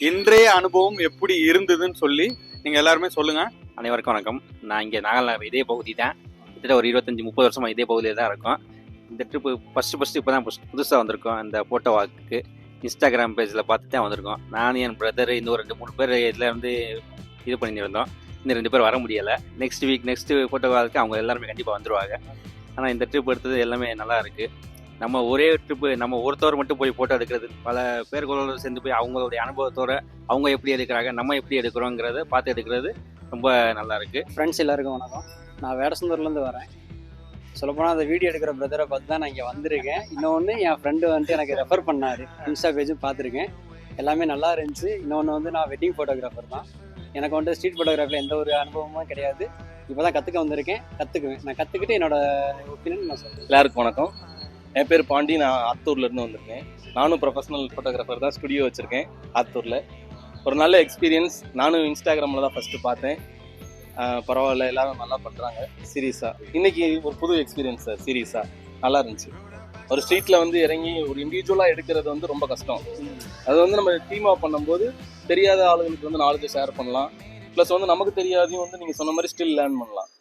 இன்றைய அனுபவம் எப்படி இருந்ததுன்னு சொல்லி நீங்க எல்லாருமே சொல்லுங்க. அனைவருக்கும் வணக்கம். நான் இங்கே நாகல் இதே பகுதி தான். கிட்டத்தட்ட ஒரு 25-30 வருஷமா இதே பகுதியில் தான் இருக்கோம். இந்த ட்ரிப்பு ஃபஸ்ட்டு இப்போ தான் புதுசாக வந்திருக்கோம். இந்த ஃபோட்டோ வாக்கு இன்ஸ்டாகிராம் பேஜில் பார்த்து தான் வந்திருக்கோம். நான் என் பிரதர் இன்னும் 2-3 பேர் இதில் வந்து இது பண்ணியிருந்தோம். இன்னும் 2 பேர் வர முடியலை. நெக்ஸ்ட்டு ஃபோட்டோ வாக்கு அவங்க எல்லாருமே கண்டிப்பாக வந்துடுவாங்க. ஆனால் இந்த ட்ரிப் எடுத்தது எல்லாமே நல்லா இருக்குது. நம்ம ஒரே ட்ரிப்பு நம்ம ஒருத்தவர் மட்டும் போய் ஃபோட்டோ எடுக்கிறது, பல பேர்களோடு சேர்ந்து போய் அவங்களுடைய அனுபவத்தோட அவங்க எப்படி எடுக்கிறாங்க, நம்ம எப்படி எடுக்கிறோங்கிறத பார்த்து எடுக்கிறது ரொம்ப நல்லா இருக்கு. ஃப்ரெண்ட்ஸ் எல்லாருக்கும் வணக்கம். நான் வேடசந்தூர்லேருந்து வரேன். சொல்லப்போனால் அந்த வீடியோ எடுக்கிற பிரதரை பார்த்து தான் நான் இங்கே வந்திருக்கேன். இன்னொன்று என் ஃப்ரெண்டு வந்துட்டு எனக்கு ரெஃபர் பண்ணார். இன்ஸ்டா பேஜும் பார்த்துருக்கேன், எல்லாமே நல்லா இருந்துச்சு. இன்னொன்று வந்து நான் வெட்டிங் ஃபோட்டோகிராஃபர் தான். எனக்கு வந்துட்டு ஸ்ட்ரீட் ஃபோட்டோகிராஃபியில் எந்த ஒரு அனுபவமும் கிடையாது. இப்போ தான் கற்றுக்க வந்திருக்கேன், கற்றுக்குவேன். நான் கற்றுக்கிட்டு என்னோட ஒப்பீனியன் நான் சொல்கிறேன். எல்லாருக்கும் வணக்கம். என் பேர் பாண்டி. நான் ஆத்தூர்லேருந்து வந்திருக்கேன். நானும் ப்ரொஃபஷனல் ஃபோட்டோகிராஃபர் தான். ஸ்டுடியோ வச்சுருக்கேன் ஆத்தூரில். ஒரு நல்ல எக்ஸ்பீரியன்ஸ். நானும் இன்ஸ்டாகிராமில் தான் ஃபஸ்ட்டு பார்த்தேன். பரவாயில்ல, எல்லாரும் நல்லா பண்ணுறாங்க சீரியஸாக. இன்றைக்கி ஒரு புது எக்ஸ்பீரியன்ஸ் சார். சீரியஸாக நல்லா இருந்துச்சு. ஒரு ஸ்ட்ரீட்டில் வந்து இறங்கி ஒரு இண்டிவிஜுவலாக எடுக்கிறது வந்து ரொம்ப கஷ்டம். அது வந்து நம்ம டீமாக பண்ணும்போது தெரியாத ஆளுங்களுக்கு வந்து 4 ஷேர் பண்ணலாம். ப்ளஸ் வந்து நமக்கு தெரியாதையும் வந்து நீங்கள் சொன்ன மாதிரி ஸ்டில் லேர்ன் பண்ணலாம்.